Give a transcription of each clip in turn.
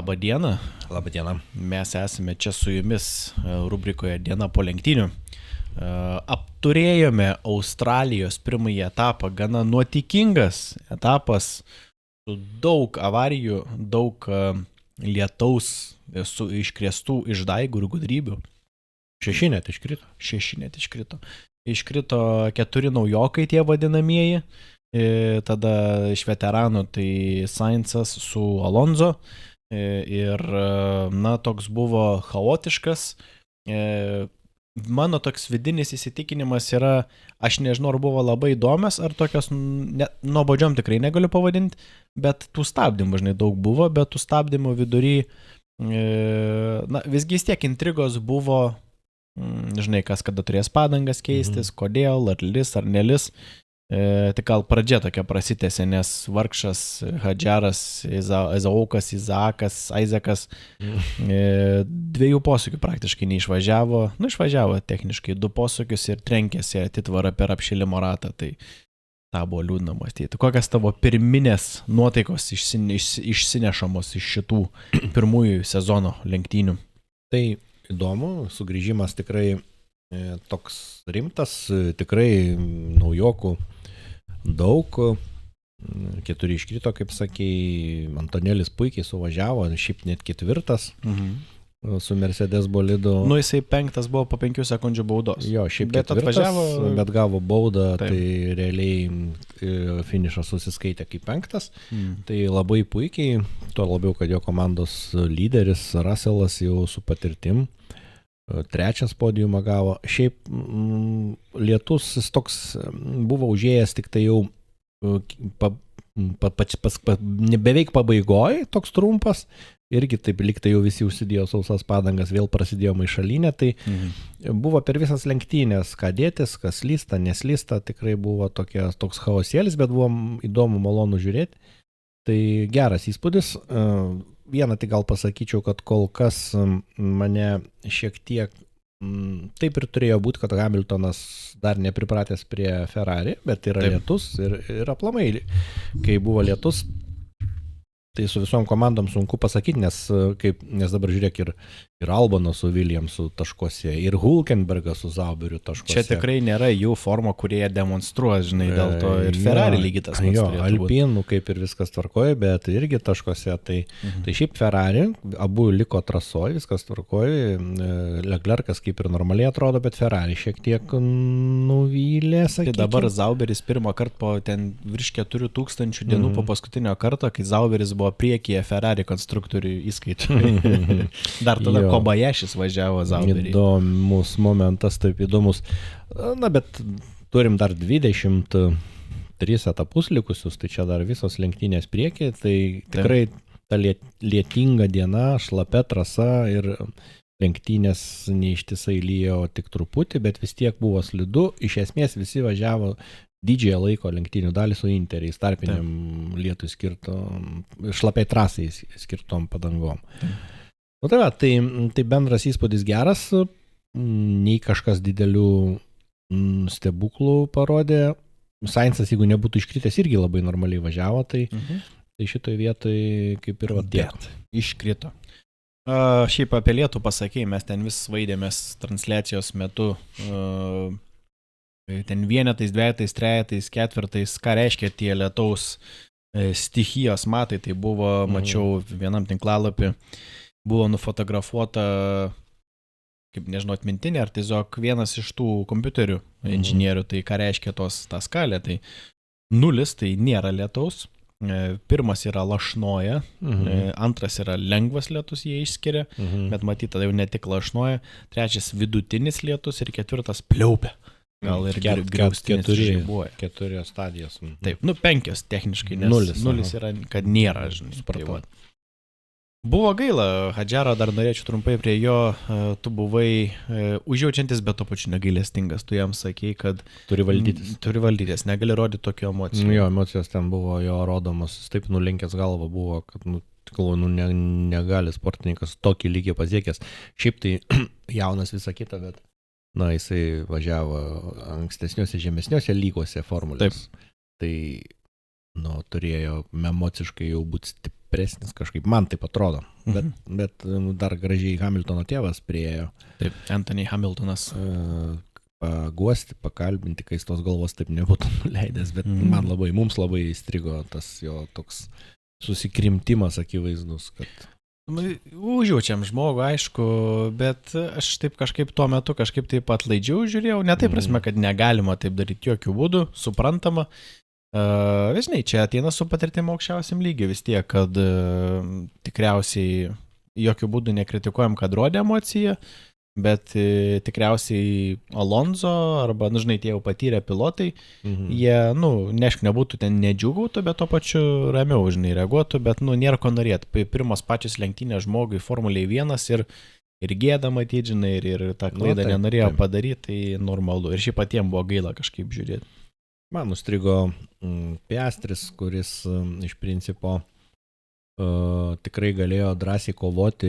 Labą dieną. Labą dieną. Mes esame čia su jumis rubrikoje Diena po lenktynių. Apturėjome Australijos pirmąjį etapą, gana nuotykingas etapas, su daug avarijų, daug lietaus, su iškrėstų išdaigų ir gudrybių. Šeši net iškrito. Iškrito 4 naujokai tie vadinamieji. Tada iš veteranų tai Sainzas su Alonso. Ir, toks buvo chaotiškas. Mano toks vidinis įsitikinimas yra, aš nežinau, ar buvo labai įdomias, ar tokios, nuobodžiom tikrai negaliu pavadinti, bet tų stabdymų, žinai, daug buvo, bet tų stabdymų vidury, visgi vis tiek intrigos buvo, žinai, kas kada turės padangas keistis, kodėl, ar lis, ar nelis. Tik gal pradžia tokia prasitėsi, nes vargšas Hadžaras, Izaukas, Aizekas 2 posūkių praktiškai neišvažiavo, išvažiavo techniškai 2 posūkius ir trenkėsi atitvarą per apšilimo ratą, tai tą buvo liūdna mąstyti. Kokias tavo pirminės nuotaikos išsinešamos iš šitų pirmųjų sezono lenktynių? Tai įdomu, sugrįžimas tikrai toks rimtas, tikrai naujokų daug, 4 iškrito, kaip sakei, Antonėlis puikiai suvažiavo, šiaip net 4 su Mercedes bolidu. Jisai 5 buvo po 5 sekundžių baudos. Jo, šiaip bet 4, atvažiavo, bet gavo baudą, taip. Tai realiai finišas susiskaitė kaip 5. Tai labai puikiai, tuo labiau, kad jo komandos lyderis Russellas jau su patirtim 3 podiumą gavo. Šiaip lietus jis toks buvo užėjęs tik tai jau beveik pabaigoj, toks trumpas. Irgi taip liktai jau visi užsidėjo sausas padangas, vėl prasidėjo maišalinė. Tai buvo per visas lenktynės, ką dėtis, kas lysta, neslysta. Tikrai buvo toks chaosėlis, bet buvo įdomu, malonu žiūrėti. Tai geras įspūdis. Vieną tik gal pasakyčiau, kad kol kas mane šiek tiek taip ir turėjo būti, kad Hamiltonas dar nepripratęs prie Ferrari, bet yra lietus ir aplamai, kai buvo lietus, tai su visom komandom sunku pasakyti, nes dabar žiūrėk ir Albono su Williamsu taškuose, ir Hülkenbergas su Zauberiu taškuose. Čia tikrai nėra jų forma, kurie demonstruos, žinai, dėl to ir Ferrari lygiai tas pats. Jo, Alpinų kaip ir viskas tvarkoja, bet irgi taškuose. Tai šiaip Ferrari, abu liko trasoje, viskas tvarkoja. Leclercas kaip ir normaliai atrodo, bet Ferrari šiek tiek nuvylė, sakykime. Tai dabar Zauberis pirmą kartą po ten virš 4000 dienų po paskutinio karto, kai Zauberis buvo priekyje Ferrari konstruktorių įskaitų. Dar tada Kobayashis važiavo Zauberį. Įdomus momentas, taip įdomus. Bet turim dar 23 etapus likusius, tai čia dar visos lenktynės priekį. Tai tikrai ta lietinga diena, šlapia trasa ir lenktynės neištisai lyjo tik truputį, bet vis tiek buvo slidu. Iš esmės visi važiavo didžiąją laiko lenktynių dalį su Interiais, tarpiniam lietui skirto, šlapiai trasai skirtom padangom. Tai bendras įspūdis geras, nei kažkas didelių stebuklų parodė. Sainzas, jeigu nebūtų iškritęs, irgi labai normaliai važiavo, tai šitoj vietoj kaip ir iškrito. Šiaip apie lietų pasakei, mes ten vis svaidėmės transliacijos metu, ten vienetais, dvejetais, trejetais, ketvirtais, ką reiškia tie lietaus stichijos matai, tai buvo, mačiau vienam tinklalapį, buvo nufotografuota, kaip nežinau, atmintinė, ar tiesiog vienas iš tų kompiuterių inžinierių, tai ką reiškia ta skalė, tai 0 tai nėra lietaus, 1 yra lašnoja, 2 yra lengvas lietus, jie išskiria, bet matyt, tada jau ne tik lašnoja, 3 vidutinis lietus ir 4 pliaupia. Gal ir griaustinis žaibuoja. 4 stadijos. Taip, 5 techniškai, nes 0 yra, kad nėra, žinai. Tai buvo gaila, Hadžaro dar norėčiau trumpai prie jo, tu buvai užjaučiantis, bet to pačiu negailestingas, tu jam sakei, kad turi valdytis, negali rodyti tokio emocijų. Jo, emocijos ten buvo jo rodomos, taip nulenkęs galva buvo, kad negali sportininkas tokį lygį pasiekęs. Šiaip tai jaunas visą kitą, bet jisai važiavo ankstesniuose žemesniuose lygose formulės. Taip. Tai turėjo emociškai jau būti stipresnis kažkaip, man taip atrodo. Bet dar gražiai Hamiltono tėvas priėjo. Taip, Anthony Hamiltonas. Paguosti, pakalbinti, kai jis tos galvos taip nebūtų nuleidęs, bet mums labai įstrigo tas jo toks susikrimtimas akivaizdus, kad... Užjaučiam žmogų, aišku, bet aš taip kažkaip tuo metu kažkaip taip atlaidžiau žiūrėjau, ne taip prasme, kad negalima taip daryti jokių būdų, suprantama. Žinai, čia ateina su patirtimi aukščiausiam lygiu vis tiek, kad tikriausiai jokių būdų nekritikuojam, kad rodė emociją, bet tikriausiai Alonso arba, žinai, tie jau patyrę pilotai, jie, nebūtų ten nedžiugautų, bet to pačiu ramiau, žinai, reaguotų, bet, nėra ko norėti. Pirmos pačios lenktynės žmogui Formuliai 1 ir gėda matyti, žinai, ir tą klaidą nenorėjo padaryti, tai normalu. Ir šiaip patiems buvo gaila kažkaip žiūrėti. Man nustrigo Piastris, kuris iš principo tikrai galėjo drąsiai kovoti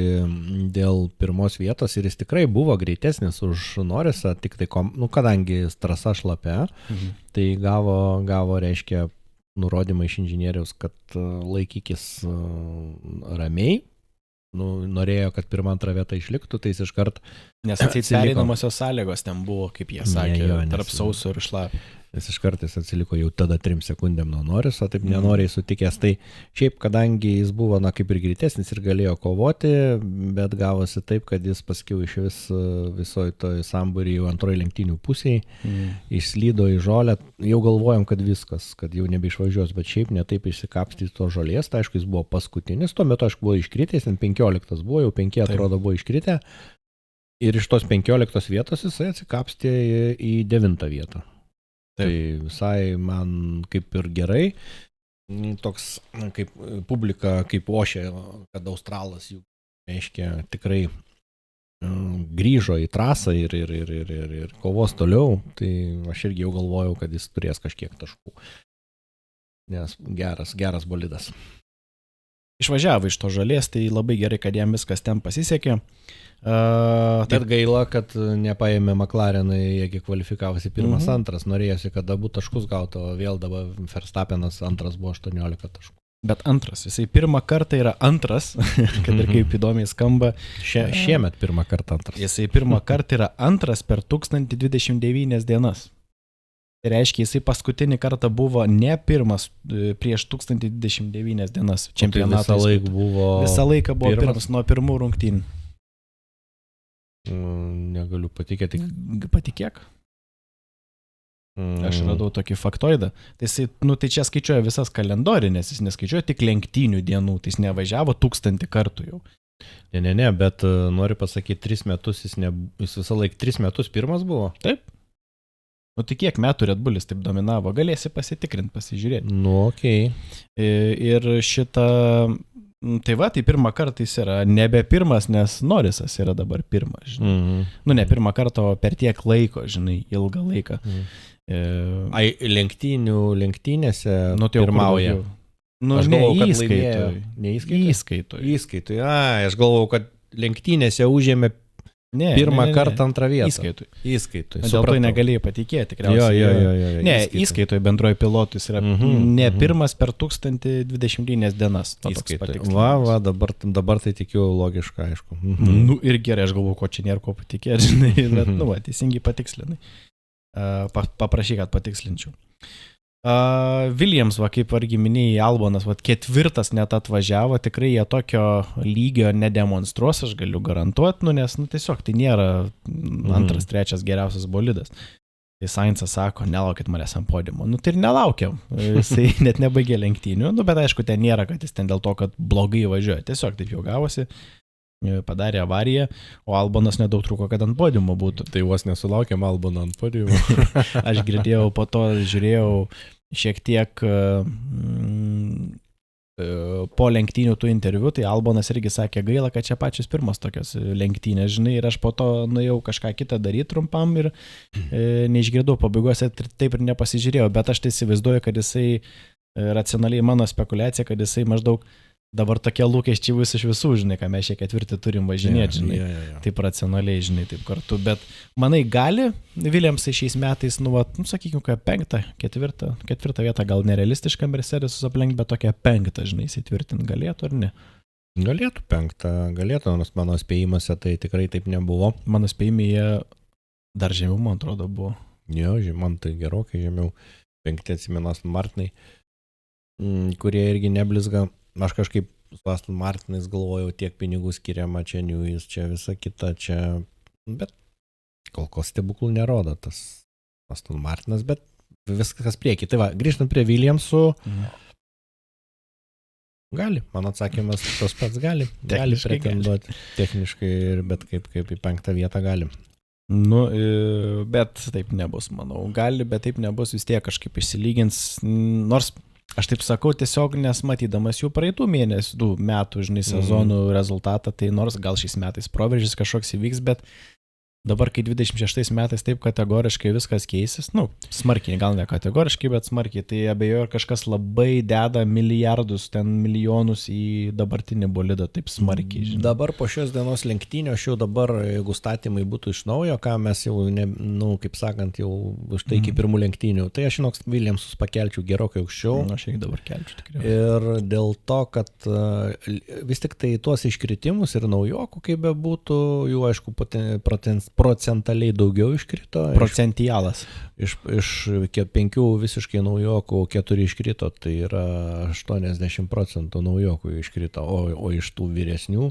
dėl pirmos vietos ir jis tikrai buvo greitesnis už Norrisą, tik tai, kadangi trasa šlapia, tai gavo, reiškia, nurodymą iš inžinieriaus, kad laikykis ramiai, norėjo, kad pirmą antrą vietą išliktų, tai jis iškart nes pereinamosios sąlygos ten buvo, kaip jie sakė, tarp sausio ir šlapio. Jis iš kartais atsiliko jau tada 3 sekundėm nuo Norriso, taip nenoriai sutikęs. Tai šiaip, kadangi jis buvo, kaip ir greitesnis ir galėjo kovoti, bet gavosi taip, kad jis paskiau iš visoje toj sambūrį jau antroji lenktynių pusėje, išslydo į žolę, jau galvojom, kad viskas, kad jau nebeišvažiuos, bet šiaip netaip išsikapstyti to žolės, tai aišku, jis buvo paskutinis, tuo metu, aišku, buvo iškritęs, 15 buvo, jau 5 atrodo buvo iškritę, ir iš tos 15 vietos jisai atsikapstė į 9 vietą. Tai visai man kaip ir gerai, toks kaip publika, kaip ošė, kad Australas jų, reiškia, tikrai grįžo į trasą ir kovos toliau, tai aš irgi jau galvojau, kad jis turės kažkiek taškų, nes geras bolidas. Išvažiavo iš to žalės, tai labai gerai, kad jam viskas ten pasisekė. Bet gaila, kad nepaėmė McLarenai, jie kvalifikavosi pirmas, antras, norėjosi, kad abu taškus gauto, vėl dabar Verstappenas antras buvo 18 taškų. Bet antras, jisai pirmą kartą yra antras, kad ir kaip įdomiai skamba. Šiemet pirmą kartą antras. Jisai pirmą kartą yra antras per 1029 dienas. Tai reiškia, jisai paskutinį kartą buvo ne pirmas prieš 1029 dienas čempionatas. Visą laiką buvo pirmas nuo pirmų rungtynių. Negaliu patikėti. Patikėk. Aš radau tokį faktoidą. Tai čia skaičiuoja visas kalendorinės, jis neskaičiuoja tik lenktynių dienų, tai jis nevažiavo 1000 kartų jau. Ne, bet noriu pasakyti, 3 metus jis visą laiką 3 metus pirmas buvo. Taip. Tai kiek metų Red Bullis taip dominavo, galėsi pasitikrinti, pasižiūrėti. Okei. Ir tai pirmą kartą jis yra nebe pirmas, nes Norrisas yra dabar pirmas, žinai. Ne pirmą kartą, o per tiek laiko, žinai, ilgą laiką. Lenktynėse pirmauja. Aš galvojau, kad Įskaitoj. Įskaitoj. Aš galvojau, kad lenktynėse užėmė pirmą kartą antrą vietą. Įskaitoj. Dėl to negalėjai patikėti, tikriausiai. Ne, įskaitoj bendroji pilotus yra ne pirmas per 1029 dienas. Įskaitoj. Dabar tai tikiu logiška, aišku. Ir gerai, aš galvoju, ko čia nėra ko patikėti, žinai, bet, teisingai patikslinai. Paprašyk, kad patikslinčiau. Williams, kaip argi minėjai, Albonas, 4 net atvažiavo, tikrai jie tokio lygio nedemonstruos, aš galiu garantuoti, nes tiesiog tai nėra 2, 3 geriausias bolidas. Tai Sainzas sako, nelaukit manęs ant podiumo. Tai ir nelaukiam, jisai net nebaigė lenktynių, bet aišku, ten nėra, kad jis ten dėl to, kad blogai važiuoja, tiesiog taip jau gavosi. Padarė avariją, o Albonas nedaug truko, kad ant podiumo būtų. Tai vos nesulaukėm Alboną ant podiumo. Aš girdėjau, po to žiūrėjau šiek tiek po lenktynių tų interviu, tai Albonas irgi sakė, gaila, kad čia pačios pirmas tokios lenktynės, žinai, ir aš po to nuėjau kažką kitą daryti trumpam ir neišgirdau pabaigose, taip ir nepasižiūrėjau, bet aš tai įsivaizduoju, kad jisai racionaliai mano spekulacija, kad jisai maždaug dabar tokie lūkesčiai vis iš visų, žinai, ką mes čia ketvirtį turim važinėti, žinai, taip racionaliai, žinai, taip kartu, bet manai, gali Williamsai šiais metais, sakykime, ką ketvirtą vietą gal nerealistiška Mercedesus aplenkt, bet tokia penktą, žinai, įsitvirtinti galėtų ar ne? Galėtų penktą, nors mano spėjimuose tai tikrai taip nebuvo. Mano spėjimai jie dar žemiau, man atrodo, buvo. Jo, man tai gerokai žemiau. Penkti atsiminas Martinai, kurie irgi neblizga. Aš kažkaip su Aston Martinais galvojau, tiek pinigų skiriama, čia Newis, čia visa kita, čia... Bet kol kas stebuklų nerodo tas Aston Martinas, bet viskas prieki. Tai va, grįžtant prie Williamsų, gali, mano atsakymas tos pats gali pretenduoti techniškai ir bet kaip į penktą vietą gali. Nu, bet taip nebus, manau. Gali, bet taip nebus, vis tiek kažkaip išsilygins, nors aš taip sakau tiesiog, nes matydamas jų praeitų metų, žinai, sezonų rezultatą, tai nors gal šiais metais proveržis kažkoks įvyks, bet dabar, kai 26 metais taip kategoriškai viskas keisis, smarkiai, gal ne kategoriškai, bet smarkiai, tai abejoju, kažkas labai deda milijardus, ten milijonus į dabartinį bolidą, taip smarkiai, žinai. Dabar po šios dienos lenktynių, aš jau dabar, jeigu statymai būtų iš naujo, ką mes jau, kaip sakant, jau už tai iki pirmų lenktynių, tai aš žinok, Williamsus pakelčiau gerokai aukščiau. Aš jį dabar kelčiau tikrai. Ir dėl to, kad vis tik tai tuos iškritimus ir naujokų, kaip be būtų, jų aišku procentaliai daugiau iškrito. Procentialas. Iš 5 visiškai naujokų 4 iškrito, tai yra 80% naujokų iškrito, o iš tų vyresnių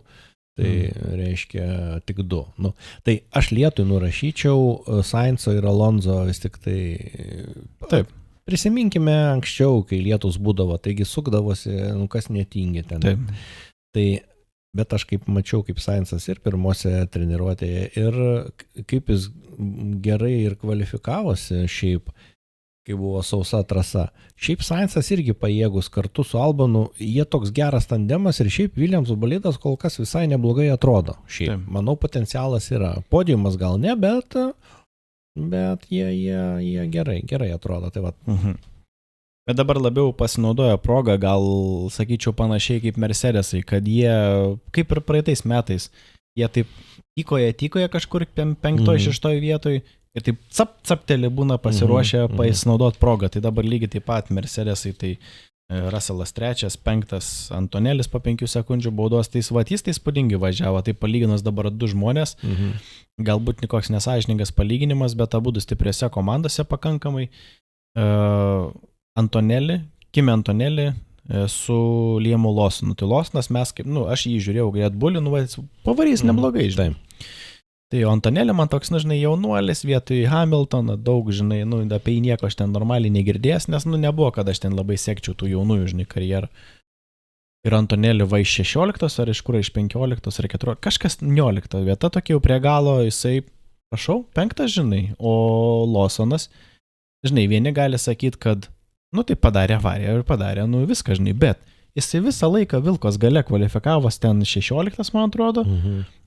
tai reiškia tik 2. Tai aš Lietui nurašyčiau, Sainzo ir Alonso vis tik tai... Taip. Prisiminkime anksčiau, kai lietus būdavo, taigi sukdavosi, kas netingi ten. Taip. Tai bet aš kaip mačiau, kaip Sainzas ir pirmose treniruotėje ir kaip jis gerai ir kvalifikavosi šiaip, kai buvo sausa trasa. Šiaip Sainzas irgi pajėgus kartu su Albonu, jie toks geras tandemas ir šiaip Williamsų bolidas kol kas visai neblogai atrodo. Šiaip, manau, potencialas yra. Podiumas gal ne, bet jie gerai atrodo. Tai va. Bet dabar labiau pasinaudoja progą, gal sakyčiau panašiai kaip Mercedesai, kad jie, kaip ir praeitais metais, jie taip tykoja kažkur 5-6 vietoj ir taip captelį būna pasiruošę pasinaudoti progą. Tai dabar lygiai taip pat Mercedesai, tai Russellas 3, 5 Antonelis po 5 sekundžių baudos, tai jis tai spūdingai važiavo, tai palyginus dabar 2 žmonės, galbūt nikoks nesąžiningas palyginimas, bet abudu stipriose komandose pakankamai. Kimi Antonelį su Liamu Lawsonu. Tai Lawsonas mes kaip, aš jį žiūrėjau Red Bullį, pavarys neblogai, žinai. Tai Antonelį man toks, žinai, jaunuolis vietoj Hamiltoną, daug, žinai, apie jį nieko aš ten normaliai negirdėjęs, nes, nebuvo, kad aš ten labai sekčiau tų jaunųjų, žinai, karjerą. Ir Antonelį va iš 16 ar iš kur iš 15 ar 14, kažkas 19 vieta, tokia jau prie galo, jisai, prašau, 5, žinai, o Lawsonas, žinai, vieni gali sakyti, kad tai padarė avariją ir padarė, viską, žinai, bet jisai visą laiką Vilkos gale kvalifikavos ten 16, man atrodo,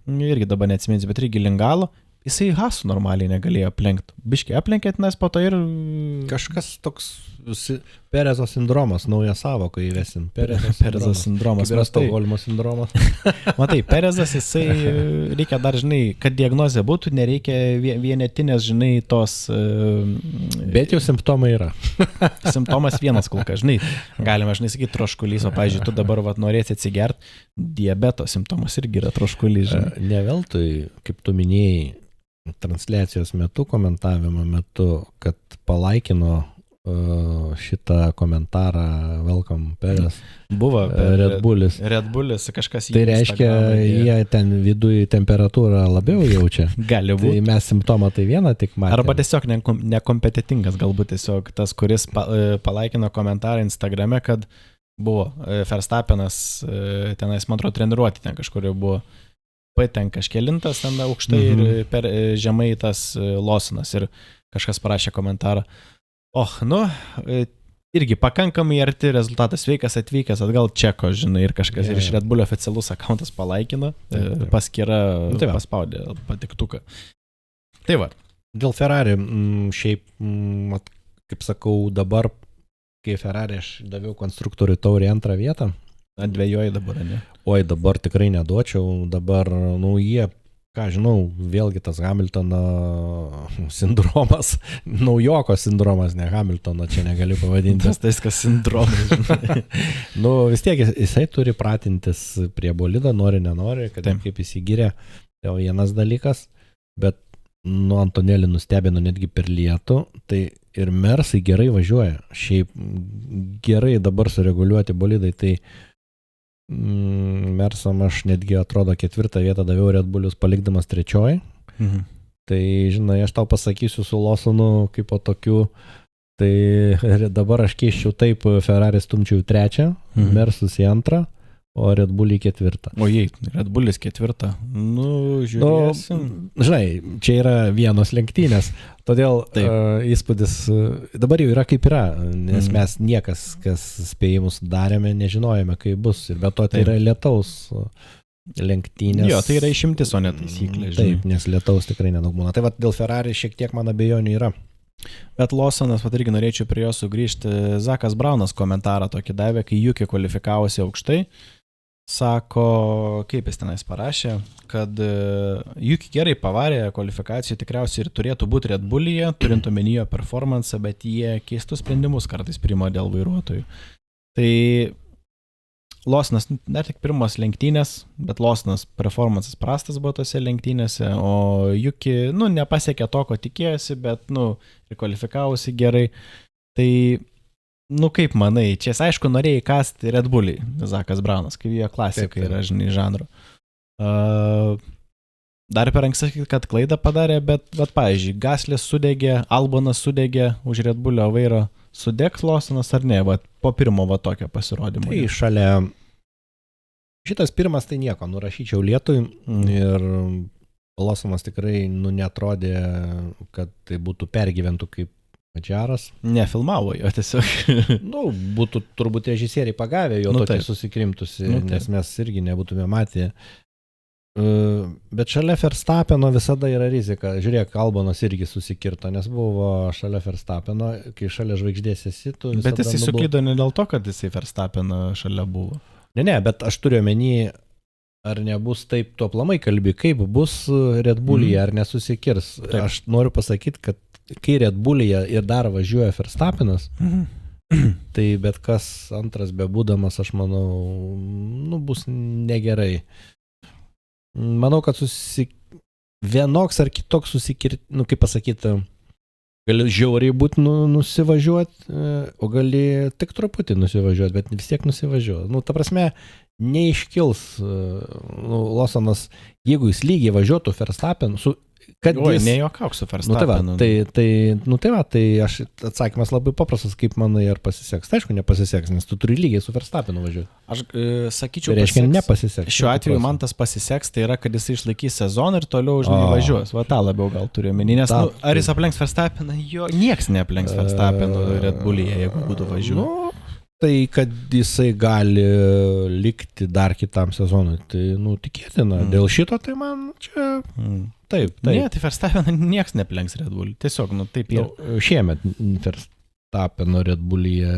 irgi dabar neatsiminsiu, bet irgi Lingalo, jisai Hasų normaliai negalėjo aplenkti. Biškiai aplenkėt, nes po to ir... Kažkas toks Perezo sindromas, naują savoką įvesim. Perezo sindromas. Kaip yra Stokholmo sindromas. Matai, Perezas, jisai reikia dar, žinai, kad diagnozė būtų, nereikia vienetinės, žinai, tos... Bet jau simptomai yra. Simptomas vienas kol kas, žinai. Galima, žinai, sakyti, troškulys, o, pavyzdžiui, tu dabar norėsi atsigert, diabeto simptomas irgi yra troškulys, žinai. Ne veltui, kaip tu minėjai, transliacijos metu, komentavimo metu, kad palaikino šitą komentarą Welcome Perez. Buvo Red Bullis. Red Bullis kažkas tai reiškia, jie ten viduje temperatūrą labiau jaučia. Gali būti. Tai mes simptomą tai vieną tik matėme. Arba tiesiog nekompetitingas, galbūt tiesiog tas, kuris palaikino komentarą Instagrame, kad buvo Verstappenas tenais, man atrodo, treniruoti ten kažkur jau buvo. Ten kažkelintas, ten aukštai ir per žemai tas Lawsonas ir kažkas parašė komentarą. Irgi pakankamai arti rezultatas, sveikas atvykęs atgal Čeko, žinai, ir kažkas ir iš Red Bull oficialus akauntas palaikino, paskyra paspaudė patiktuką. Tai va. Dėl Ferrari, šiaip, kaip sakau, dabar, kai Ferrari aš daviau konstruktoriui taurį 2 vietą, Dviejoji dabar, ne? Oi, dabar tikrai neduočiau, dabar, jie, ką žinau, vėlgi tas Hamiltono sindromas, naujoko sindromas, ne Hamiltono, čia negaliu pavadinti. Tas kas sindromas. Vis tiek jisai turi pratintis prie bolido, nenori, kad kaip įsigyrė, tai vienas dalykas, bet Antonelį nustebino netgi per lietų, tai ir Mersai gerai važiuoja, šiaip gerai dabar sureguliuoti bolidai, tai Mersam aš netgi atrodo 4 vietą daviau Red Bullius palikdamas 3. Tai žinai, aš tau pasakysiu su Lawsonu kaip po tokiu, tai dabar aš keiščiau taip, Ferrari stumčiau 3, Mersus į 2, o Red Bull į 4. O jei, Red Bullis 4. Žiūrėsim. Žinai, čia yra vienos lenktynės, todėl įspūdis dabar jau yra kaip yra, nes mes niekas, kas spėjimus darėme, nežinojame, kaip bus. Ir be to tai yra lietaus lenktynės. Jo, tai yra išimtis, o ne taisyklė. Taip, nes lietaus tikrai nedaug būna. Tai dėl Ferrari šiek tiek man abejonių yra. Bet Lawsonas, irgi norėčiau prie jo sugrįžti. Zakas Braunas komentarą tokį davė, kai Juki kvalifikavosi aukštai. Sako, kaip jis tenais parašė, kad Juki gerai pavarė kvalifikacijų, tikriausiai ir turėtų būti Red Bullyje, turint omenyje performance, bet jie keistus sprendimus kartais priima dėl vairuotojų. Tai Lawsonas dar tik pirmas lenktynės, bet Lawsonas performances prastas buvo tose lenktynėse, o Juki, nepasiekė to, ko tikėjosi, bet, ir kvalifikavosi gerai. Tai kaip manai, čia aišku norėjai kasti Red Bullį, Zakas Braunas, kaip jo klasika yra, žanro. Dar per anksti sakyti, kad klaidą padarė, bet pavyzdžiui, Gaslis sudegė, Albonas sudegė už Red Bullio vairo, sudegs Lawsonas ar ne, po pirmo tokio pasirodymo. Tai šalia, šitas pirmas tai nieko, nurašyčiau lietui ir Lawsonas tikrai netrodė, kad tai būtų pergyventų kaip Madžaras. Nefilmavo jo tiesiog. Būtų turbūt režisieriai pagavę jo tokį susikrimtusi, nes mes irgi nebūtume matę. Bet šalia Verstappeno visada yra rizika. Žiūrėk, Albonas irgi susikirto, nes buvo šalia Verstappeno, kai šalia žvaigždės esi, tu visada... Bet jisai suklydo ne dėl to, kad jisai Verstappeno šalia buvo. Ne, bet aš turiu omeny, ar nebus taip tuo aplamai kalbi, kaip bus Red Bullyje, ar nesusikirs. Aš noriu pasakyti, kad kai Red Bullyje ir dar važiuoja Verstappenas, tai bet kas antras bebūdamas, aš manau, bus negerai. Manau, kad vienoks ar kitoks kaip pasakyti, gali žiauriai būti nusivažiuoti, o gali tik truputį nusivažiuoti, bet vis tiek nusivažiuoti. Ta prasme, neiškils Lawsonas, jeigu jis lygiai važiuotų Verstappen, nejuokauk su Verstappenu. Tai aš atsakymas labai paprastas, kaip manai, ar pasiseks. Tai aišku, nepasiseks, nes tu turi lygiai su Verstappenu važiuoti. Aš sakyčiau, reiškia, nepasiseks. Šiuo atveju man tas pasiseks, tai yra, kad jis išlaikys sezoną ir toliau važiuos. Tą labiau gal turiu omeny, nes ar jis aplenks Verstappeną, jo nieks neaplenks Verstappeno Red Bullyje, jeigu būtų važiuoja. Tai, kad jisai gali likti dar kitam sezonui, tai, tikėtina. Dėl šito, tai man čia... Taip. Ne, tai Verstappeną nieks neplenks Red Bull. Tiesiog, taip yra. Šiemet Verstappeno Red Bullyje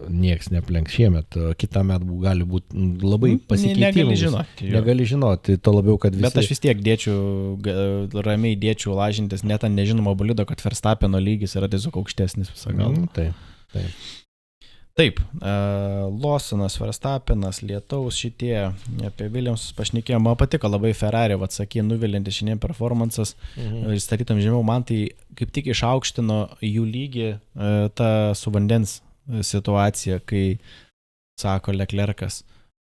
nieks neplenks šiemet. Kitą metą gali būti labai pasikeitimus. Negali žinoti. To labiau, kad visi... Bet aš vis tiek ramiai dėčiau lažintis net ant nežinomo bolido, kad Verstappeno lygis yra tiesiog aukštesnis visą galą. Taip, Lawsonas, Verstappenas, lietaus šitie, apie Williamsus pašnekėjom, man patiko labai Ferrari, sakė, nuvilinti šiandien performances, ir statytum žemiau, man tai kaip tik išaukštino jų lygį tą su vandens situacija, kai sako Leclercas.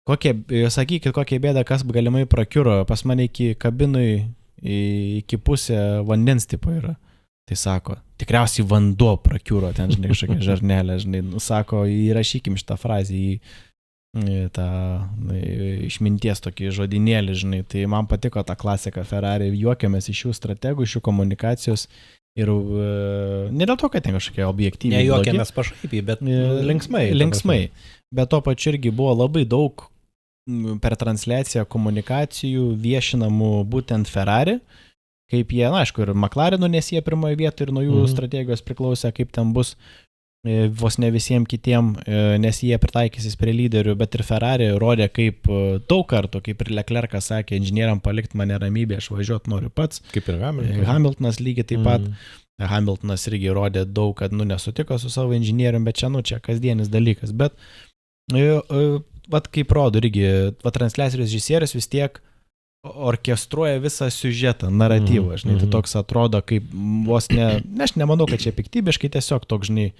Sakykit, kokia bėda, kas galimai prakiuro, pas mane iki kabinui, iki pusė vandens tipo yra. Tai sako, tikriausiai vanduo prakiuro ten, kažkokia žarnelė, sako, įrašykim šitą frazę į tą išminties tokį žodinėlį, tai man patiko ta klasika Ferrari, juokiamės iš jų strategų, iš jų komunikacijos ir ne dėl to, kad ten kažkokie objektyviai. Ne juokiamės pašaipiai, bet linksmai. Bet to pačiu irgi buvo labai daug per transliaciją komunikacijų viešinamų būtent Ferrari, kaip jie, aišku, ir McLarenų, nes jie pirmoje vietoje ir nuo jų strategijos priklausė, kaip ten bus. vos ne visiems kitiem, nes jie pritaikysis prie lyderių, bet ir Ferrari rodė kaip daug kartų, kaip ir Leclerc'as sakė, inžinieriam palikti mane ramybę, aš važiuoti noriu pats. Kaip ir Hamiltonas. Hamiltonas lygiai taip pat. Hamiltonas irgi rodė daug, kad nesutiko su savo inžinierium, bet čia kasdienis dalykas. Bet, kaip rodo irgi, transliacijos režisierius vis tiek orkestruoja visą siužetą, naratyvą, žinai, tai toks atrodo kaip vos aš nemanau, kad čia piktybiškai, tiesiog toks, žinai,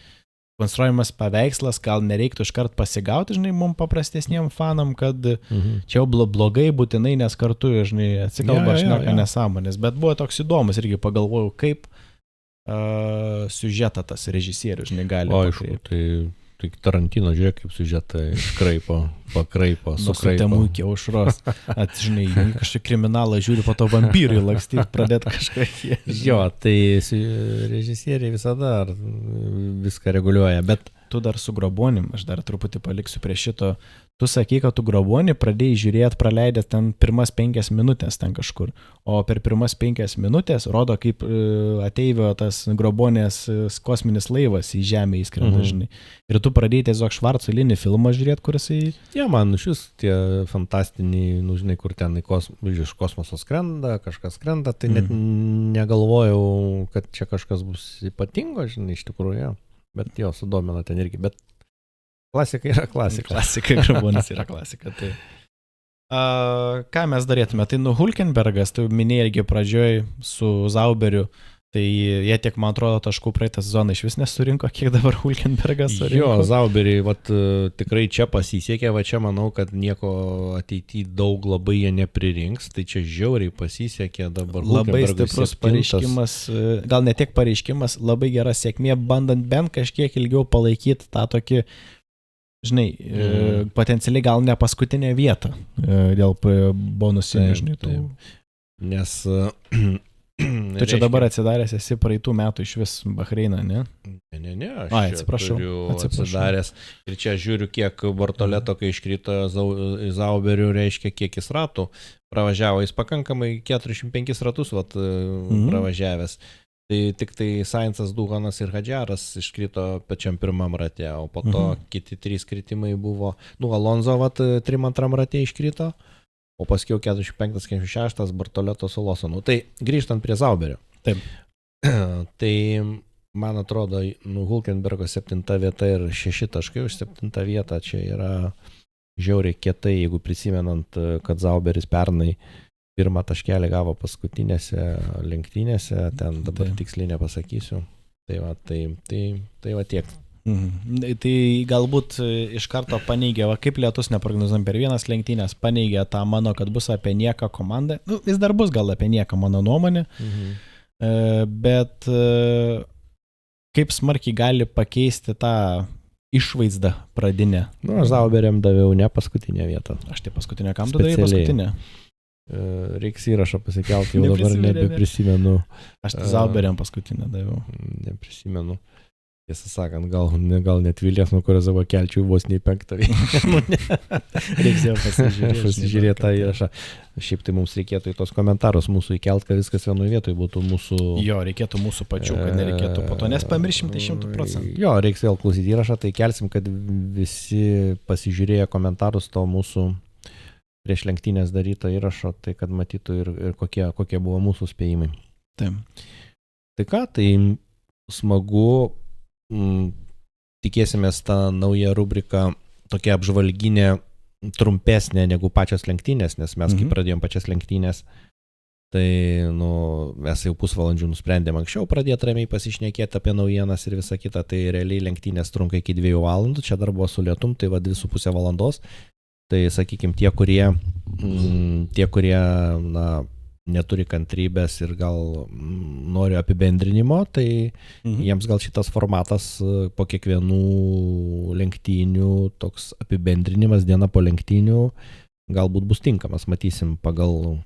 konstruojamas paveikslas, gal nereiktų iškart pasigauti, žinai, mums paprastesniem fanam, kad čia jau blogai būtinai, nes kartu, žinai, atsikalba šneka nesąmonės, bet buvo toks įdomus, irgi pagalvojau, kaip siužetą tas režisierius, žinai, gali. Aišku, tai Tarantino, žiūrėk, kaip siužetą iškraipo, pakraipo, sukraipo. Nuo sutemų iki aušros. Žinai, kažkaip kriminalą žiūri, po to vampyrai lakstyti, pradėti kažką. Jo, tai režisieriai visada viską reguliuoja, bet tu dar su Grobonim, aš dar truputį paliksiu prie šito, tu sakai, kad tu Grobonį pradėjai žiūrėti, praleidęs ten pirmas 5 minutės ten kažkur, o per pirmas 5 minutės rodo, kaip ateivio tas Grobonės kosminis laivas į žemę įskrenda, žinai. Ir tu pradėjai tiesiog Švarcolinį filmą žiūrėti, kuris į... Ja, man šis tie fantastiniai, žinai, kur ten iš kosmoso skrenda, kažkas skrenda, tai net negalvojau, kad čia kažkas bus ypatingo, žinai, iš tikrųjų, ja. Bet jo, sudomina ten irgi, bet klasika yra klasika. Klasika, Grobonis yra klasika, tai. Ką mes darėtume? Tai Hulkenbergas, tu minėjai irgi pradžioj su Zauberiu, tai jie tiek, man atrodo, taškų praeitą sezoną iš vis nesurinko, kiek dabar Hulkenbergas surinko. Jo, Zauberiai, tikrai čia pasisekė, čia manau, kad nieko ateityje daug labai jie nepririnks, tai čia žiauriai pasisekė dabar. Labai stiprus pareiškimas, gal ne tiek pareiškimas, labai gera sėkmė, bandant bent kažkiek ilgiau palaikyti tą tokį, žinai, potencialiai gal ne paskutinę vietą dėl bonusinių, žinai, tų. Nes... Tu čia dabar atsidaręs esi praeitų metų iš vis Bahreiną, ne? Ne, aš turiu atsidaręs. Ir čia žiūriu, kiek Bortoleto, kai iškrito Zauberių, reiškia, kiek jis ratų pravažiavo. Jis pakankamai 45 ratus pravažiavęs. Tai tik tai Sainzas, Duhanas ir Hadžiaras iškrito pačiam pirmam rate, o po to kiti 3 kritimai buvo. Alonso 3 rate iškrito. O paskiau 45-46 Bartoleto su Lawsonu. Tai grįžtant prie Zauberio. Taip. Tai man atrodo, Hulkenbergo 7 vieta ir 6 taškai už 7 vietą čia yra žiauriai kietai, jeigu prisimenant, kad Zauberis pernai 1 taškelį gavo paskutinėse lenktynėse, ten dabar tiksliai nepasakysiu. Tai va tiek. Tai galbūt iš karto paneigė, kaip lietus neprognozuojam per vienas lenktynės, paneigė tą mano, kad bus apie nieką komandą. Vis dar bus gal apie nieką mano nuomonė, bet kaip smarkiai gali pakeisti tą išvaizdą pradinę. Aš Zauberiam daviau ne paskutinę vietą. Aš tai paskutinę, kam tu davai paskutinę? Reiks įrašą pasikelti, jau dabar nebeprisimenu. Aš tai Zauberiam paskutinę daviau. Neprisimenu. Tiesą sakant, gal net Vilės, nuo kurio savo kelčių vos nei 5 vietą. Reiks jau pasižiūrėti tą įrašą. Šiaip tai mums reikėtų į tos komentarus mūsų įkelt, kad viskas vienoje vietoje būtų mūsų... Jo, reikėtų mūsų pačių, kad nereikėtų po to, nes pamiršim tai 100%. Jo, reiks vėl klausyti įrašą, tai kelsim, kad visi pasižiūrėję komentarus to mūsų prieš lenktynės daryto įrašo, tai kad matytų ir kokie buvo mūsų spėjimai. Taip. Tai ką, tai smagu... Tikėsimės tą naują rubriką tokia apžvalginė, trumpesnė negu pačios lenktynės, nes mes kai pradėjom pačias lenktynės, tai mes jau pusvalandžių nusprendėm anksčiau pradėti ramiai pasišnekėti apie naujienas ir visą kitą, tai realiai lenktynės trunka iki 2 valandų, čia dar buvo su lietum, tai 2,5 valandos, tai sakykime tie, kurie neturi kantrybės ir gal nori apibendrinimo, tai jiems gal šitas formatas po kiekvienų lenktynių, toks apibendrinimas diena po lenktynių, galbūt bus tinkamas, matysim pagal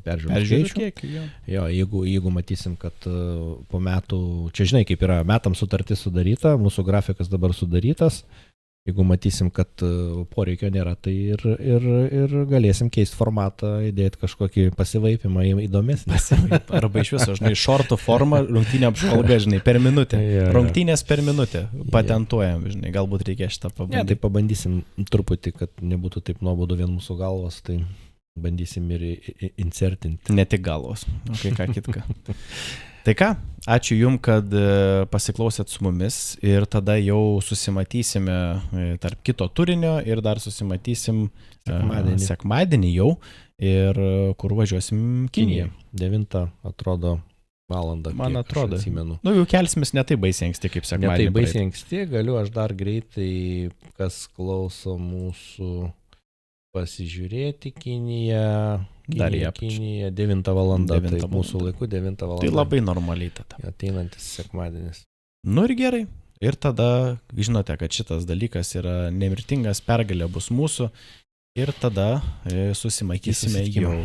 peržiūrų skaičių. Jo, jeigu matysim, kad po metų, čia žinai kaip yra, metams sutartis sudaryta, mūsų grafikas dabar sudarytas, Jeigu matysim, kad poreikio nėra, tai ir galėsim keisti formatą, įdėti kažkokį pasivaipimą įdomesnį. Arba iš viso, žinai, šortų formą, rungtynė apžvalga, žinai, per minutę. Rungtynės per minutę. Patentuojam, žinai, galbūt reikia šitą pabandyti. Tai pabandysim truputį, kad nebūtų taip nuobodu vien mūsų galvos, tai bandysim ir insertinti. Ne tik galvos, kai ką kitką. Tai ką, ačiū Jums, kad pasiklausėt su mumis ir tada jau susimatysime tarp kito turinio ir dar susimatysim sekmadienį jau ir kur važiuosim Kiniją. 9 atrodo valandą. Man atrodo. Atsimenu. Nu jau kelsimės ne taip baisiai anksti kaip sekmadienį. Ne taip baisiai anksti, galiu aš dar greitai, kas klauso mūsų, pasižiūrėti Kiniją. Dar į Kiniją 9 valandą, tai mūsų laiku 9 valandą. Tai labai normaliai tada. Ateinantis sekmadienis. Nu ir gerai. Ir tada žinote, kad šitas dalykas yra nemirtingas, pergalė bus mūsų. Ir tada susimatysime jau.